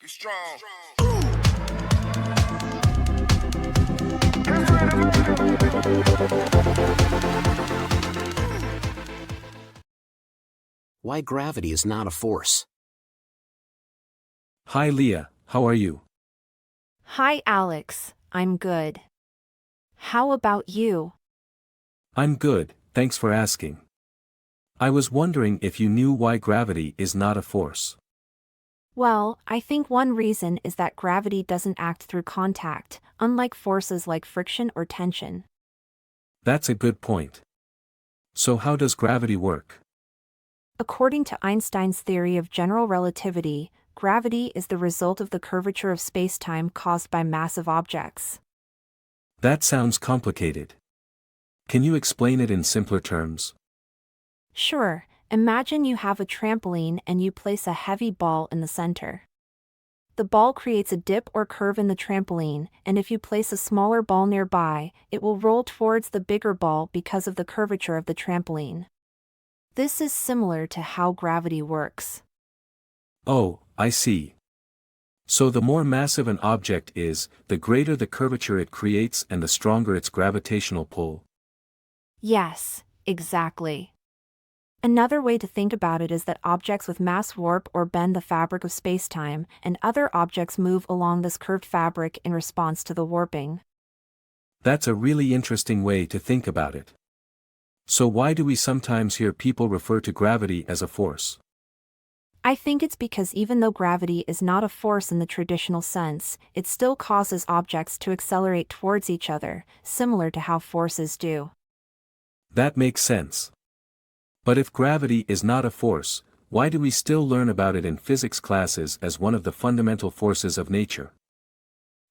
Be strong. Why gravity is not a force. Hi Leah, how are you? Hi Alex, I'm good. How about you? I'm good, thanks for asking. I was wondering if you knew why gravity is not a force. Well, I think one reason is that gravity doesn't act through contact, unlike forces like friction or tension. That's a good point. So how does gravity work? According to Einstein's theory of general relativity, gravity is the result of the curvature of spacetime caused by massive objects. That sounds complicated. Can you explain it in simpler terms? Sure, imagine you have a trampoline and you place a heavy ball in the center. The ball creates a dip or curve in the trampoline, and if you place a smaller ball nearby, it will roll towards the bigger ball because of the curvature of the trampoline. This is similar to how gravity works. Oh, I see. So the more massive an object is, the greater the curvature it creates and the stronger its gravitational pull. Yes, exactly. Another way to think about it is that objects with mass warp or bend the fabric of spacetime, and other objects move along this curved fabric in response to the warping. That's a really interesting way to think about it. So why do we sometimes hear people refer to gravity as a force? I think it's because even though gravity is not a force in the traditional sense, it still causes objects to accelerate towards each other, similar to how forces do. That makes sense. But if gravity is not a force, why do we still learn about it in physics classes as one of the fundamental forces of nature?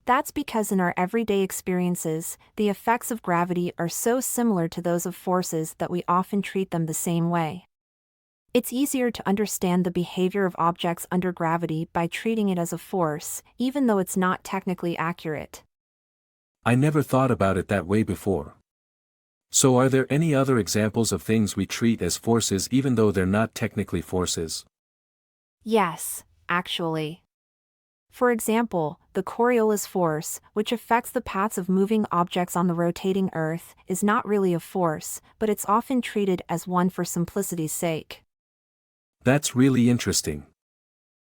That's because in our everyday experiences, the effects of gravity are so similar to those of forces that we often treat them the same way. It's easier to understand the behavior of objects under gravity by treating it as a force, even though it's not technically accurate. I never thought about it that way before. So are there any other examples of things we treat as forces even though they're not technically forces? Yes, actually. For example, the Coriolis force, which affects the paths of moving objects on the rotating Earth, is not really a force, but it's often treated as one for simplicity's sake. That's really interesting.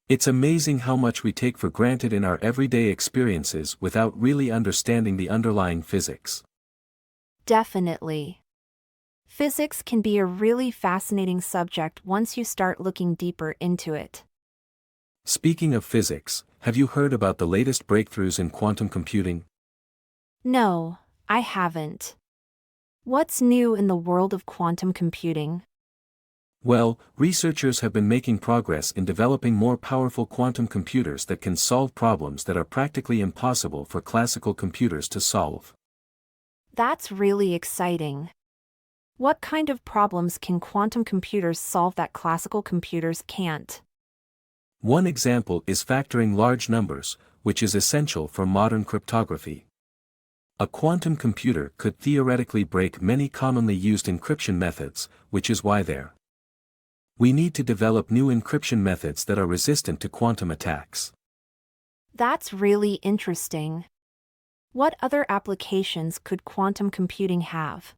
It's amazing how much we take for granted in our everyday experiences without really understanding the underlying physics. Definitely. Physics can be a really fascinating subject once you start looking deeper into it. Speaking of physics, have you heard about the latest breakthroughs in quantum computing? No, I haven't. What's new in the world of quantum computing? Well, researchers have been making progress in developing more powerful quantum computers that can solve problems that are practically impossible for classical computers to solve. That's really exciting. What kind of problems can quantum computers solve that classical computers can't? One example is factoring large numbers, which is essential for modern cryptography. A quantum computer could theoretically break many commonly used encryption methods, which is why we need to develop new encryption methods that are resistant to quantum attacks. That's really interesting. What other applications could quantum computing have?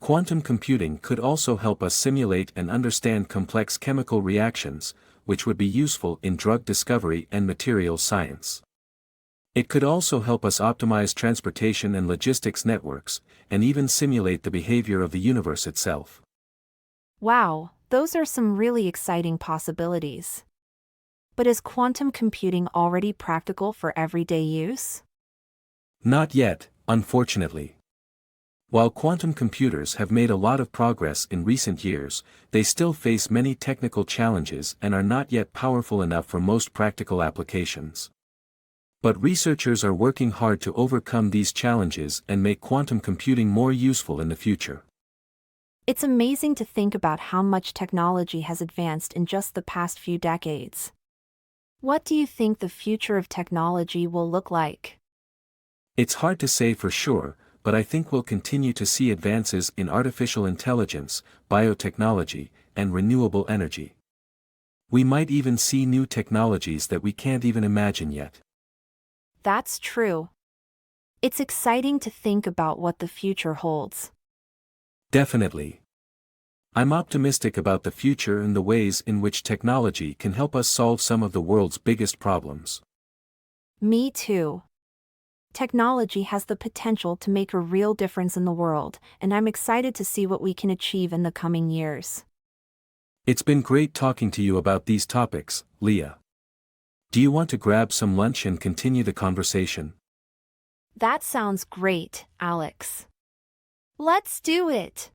Quantum computing could also help us simulate and understand complex chemical reactions, which would be useful in drug discovery and materials science. It could also help us optimize transportation and logistics networks, and even simulate the behavior of the universe itself. Wow, those are some really exciting possibilities. But is quantum computing already practical for everyday use? Not yet, unfortunately. While quantum computers have made a lot of progress in recent years, they still face many technical challenges and are not yet powerful enough for most practical applications. But researchers are working hard to overcome these challenges and make quantum computing more useful in the future. It's amazing to think about how much technology has advanced in just the past few decades. What do you think the future of technology will look like? It's hard to say for sure, but I think we'll continue to see advances in artificial intelligence, biotechnology, and renewable energy. We might even see new technologies that we can't even imagine yet. That's true. It's exciting to think about what the future holds. Definitely. I'm optimistic about the future and the ways in which technology can help us solve some of the world's biggest problems. Me too. Technology has the potential to make a real difference in the world, and I'm excited to see what we can achieve in the coming years. It's been great talking to you about these topics, Leah. Do you want to grab some lunch and continue the conversation? That sounds great, Alex. Let's do it!